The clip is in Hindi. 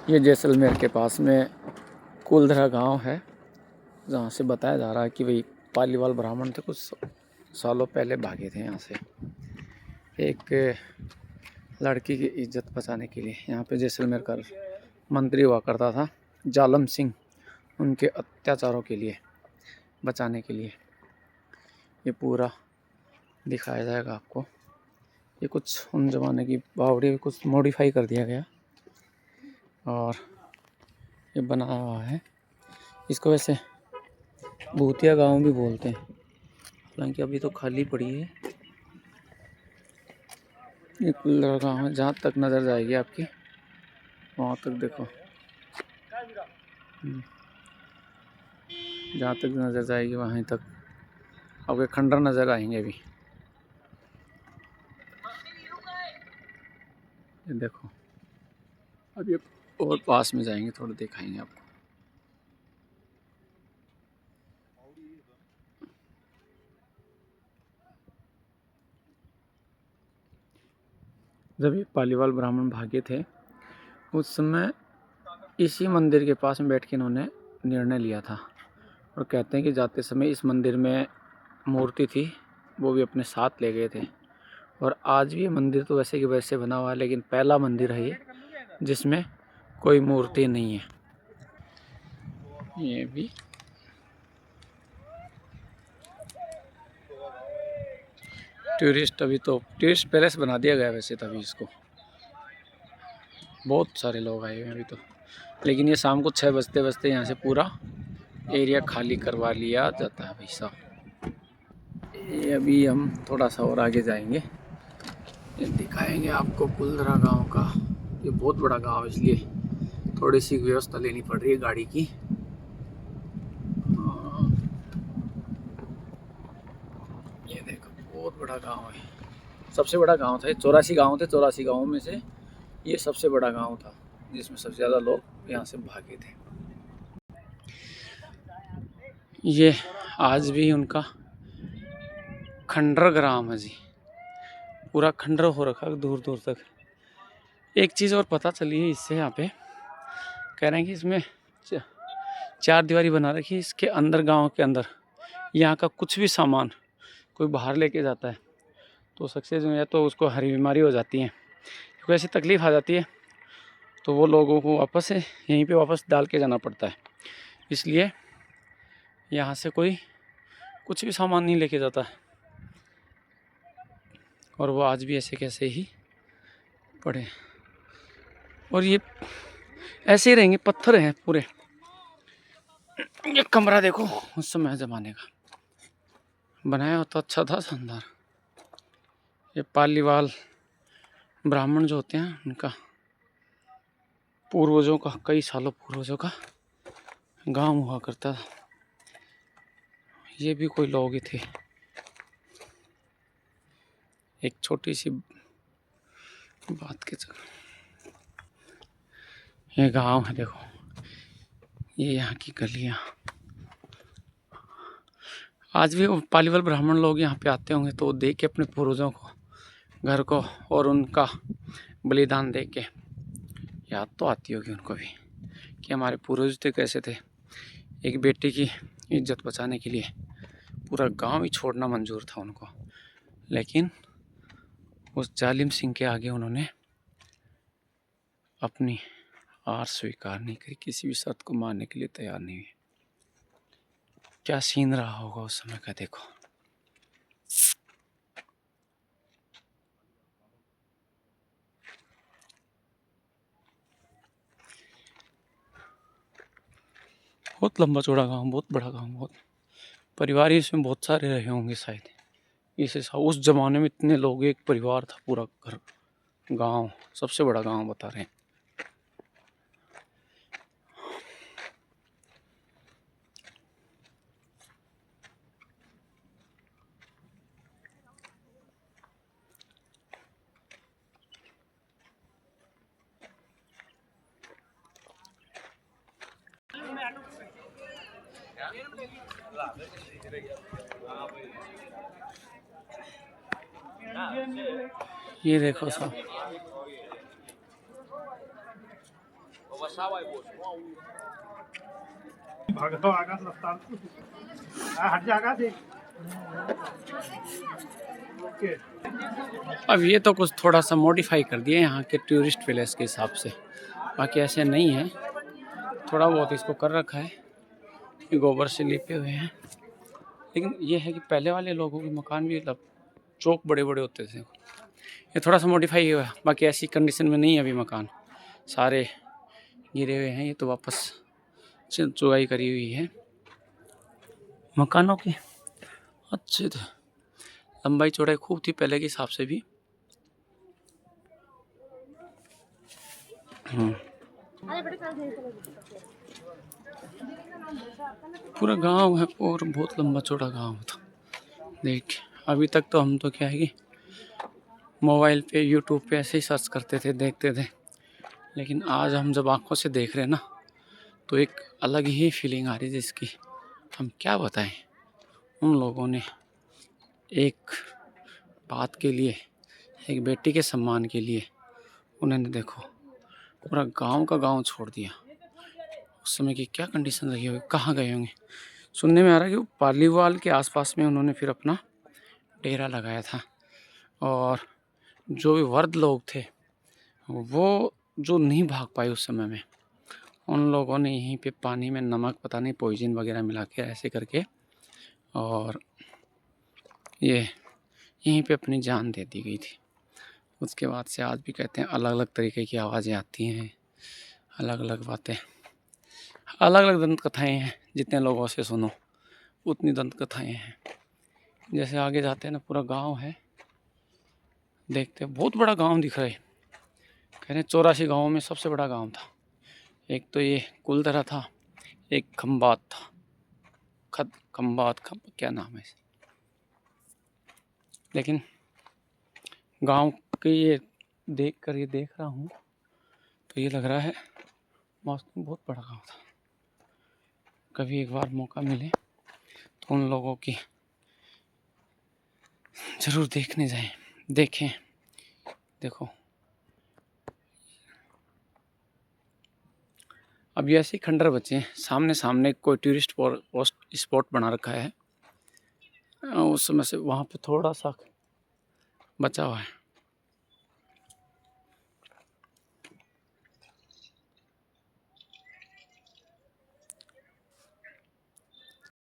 ये जैसलमेर के पास में कुलधरा गांव है, जहाँ से बताया जा रहा है कि वही पालीवाल ब्राह्मण थे, कुछ सालों पहले भागे थे यहाँ से एक लड़की की इज्जत बचाने के लिए। यहाँ पे जैसलमेर का मंत्री हुआ करता था जालम सिंह, उनके अत्याचारों के लिए बचाने के लिए ये पूरा दिखाया जाएगा आपको। ये कुछ उन ज़माने की बावड़ी कुछ मॉडिफाई कर दिया गया और ये बनाया हुआ है। इसको वैसे भूतिया गांव भी बोलते हैं, हालांकि अभी तो खाली पड़ी है। ये कुल्लर गांव है, जहाँ तक नज़र जाएगी आपकी वहाँ तक देखो, जहाँ तक नज़र जाएगी वहीं तक आपके खंडर नज़र आएंगे। अभी ये देखो, अब ये और पास में जाएंगे, थोड़ा दिखाएंगे आपको। जब ये पालीवाल ब्राह्मण भागे थे उस समय इसी मंदिर के पास में बैठ के इन्होंने निर्णय लिया था, और कहते हैं कि जाते समय इस मंदिर में मूर्ति थी, वो भी अपने साथ ले गए थे। और आज भी ये मंदिर तो वैसे कि वैसे बना हुआ है, लेकिन पहला मंदिर है ये जिसमें कोई मूर्ति नहीं है। ये भी अभी तो टूरिस्ट पैलेस बना दिया गया वैसे तभी इसको, बहुत सारे लोग आए हुए हैं अभी तो। लेकिन ये शाम को 6 बजते बजते यहाँ से पूरा एरिया खाली करवा लिया जाता है भाई साहब। ये अभी हम थोड़ा सा और आगे जाएंगे, ये दिखाएंगे आपको कुलधरा गांव का। ये बहुत बड़ा गांव है, इसलिए थोड़ी सी व्यवस्था लेनी पड़ रही है गाड़ी की। ये देखो, बहुत बड़ा गांव है, सबसे बड़ा गांव था। 84 गांव थे, 84 गांवों में से ये सबसे बड़ा गांव था जिसमें सबसे ज़्यादा लोग यहाँ से भागे थे। ये आज भी उनका खंडर ग्राम है जी, पूरा खंडर हो रखा है दूर दूर तक। एक चीज़ और पता चली है इससे, यहाँ पे कह रहे हैं कि इसमें 4 दीवारी बना रखी है, इसके अंदर गांव के अंदर यहाँ का कुछ भी सामान कोई बाहर लेके जाता है तो सक्सेस हो, या तो उसको हरी बीमारी हो जाती है, कोई ऐसी तकलीफ़ आ जाती है तो वो लोगों को वापस से यहीं पे वापस डाल के जाना पड़ता है। इसलिए यहाँ से कोई कुछ भी सामान नहीं लेके जाता है, और वो आज भी ऐसे कैसे ही पड़े। और ये ऐसे ही रहेंगे, पत्थर हैं पूरे। ये कमरा देखो, उस समय ज़माने का बनाया हो तो अच्छा था, शानदार। ये पालीवाल ब्राह्मण जो होते हैं उनका पूर्वजों का, कई सालों पूर्वजों का गांव हुआ करता था। ये भी कोई लोग ही थे। एक छोटी सी बात के चक्कर, ये गांव है देखो, ये यहाँ की गलियाँ। आज भी पालीवाल ब्राह्मण लोग यहाँ पे आते होंगे तो देख के अपने पूर्वजों को, घर को और उनका बलिदान देख के याद तो आती होगी उनको भी कि हमारे पूर्वज थे कैसे थे। एक बेटी की इज्जत बचाने के लिए पूरा गांव ही छोड़ना मंजूर था उनको, लेकिन उस जालिम सिंह के आगे उन्होंने अपनी हार स्वीकार नहीं करी, किसी भी शर्त को मानने के लिए तैयार नहीं हुई। क्या सीन रहा होगा उस समय का देखो। बहुत लंबा चौड़ा गांव, बहुत बड़ा गांव, बहुत परिवार इसमें बहुत सारे रहे होंगे शायद। इस उस जमाने में इतने लोग, एक परिवार था पूरा, घर गांव, सबसे बड़ा गांव बता रहे हैं। ये देखो साहब, अब ये तो कुछ थोड़ा सा मॉडिफाई कर दिए यहाँ के टूरिस्ट प्लेस के हिसाब से, बाकी ऐसे नहीं है। थोड़ा बहुत इसको कर रखा है, ये गोबर से लिपे हुए हैं। लेकिन ये है कि पहले वाले लोगों के मकान भी मतलब चौक बड़े बड़े होते थे, ये थोड़ा सा मॉडिफाई हुआ है। बाकी ऐसी कंडीशन में नहीं है अभी मकान, सारे गिरे हुए हैं। ये तो वापस चुगाई करी हुई है मकानों की। अच्छे थे, लंबाई चौड़ाई खूब थी पहले के हिसाब से भी। पूरा गांव है और बहुत लंबा चौड़ा गांव था। देख अभी तक तो हम तो क्या है कि मोबाइल पे यूट्यूब पे ऐसे ही सर्च करते थे, देखते थे। लेकिन आज हम जब आंखों से देख रहे हैं ना, तो एक अलग ही फीलिंग आ रही है जिसकी हम क्या बताएं। उन लोगों ने एक बात के लिए, एक बेटी के सम्मान के लिए, उन्होंने देखो पूरा गांव का गांव छोड़ दिया। उस समय की क्या कंडीशन रही होगी, कहाँ गए होंगे। सुनने में आ रहा है कि पालीवाल के आसपास में उन्होंने फिर अपना डेरा लगाया था। और जो भी वृद्ध लोग थे वो जो नहीं भाग पाए उस समय में, उन लोगों ने यहीं पे पानी में नमक पता नहीं पॉइजन वगैरह मिला के ऐसे करके और ये यहीं पे अपनी जान दे दी गई थी। उसके बाद से आज भी कहते हैं अलग अलग तरीके की आवाज़ें आती हैं, अलग अलग बातें, अलग अलग दंत कथाएँ हैं। जितने लोगों से सुनो उतनी दंत कथाएँ हैं। जैसे आगे जाते हैं ना, पूरा गांव है, देखते हैं बहुत बड़ा गांव दिख रहा है। कह रहे 84 गाँवों में सबसे बड़ा गांव था। एक तो ये कुलधरा था, एक खम्बात था, खम्बात क्या नाम है। लेकिन गांव के ये देख रहा हूँ तो ये लग रहा है वास्तव में बहुत बड़ा गांव था। कभी एक बार मौका मिले तो उन लोगों की जरूर देखने जाएं, देखें। देखो अब ये ऐसे खंडर बचे हैं, सामने सामने कोई टूरिस्ट स्पॉट बना रखा है, उस समय से वहाँ पे थोड़ा सा बचा हुआ है।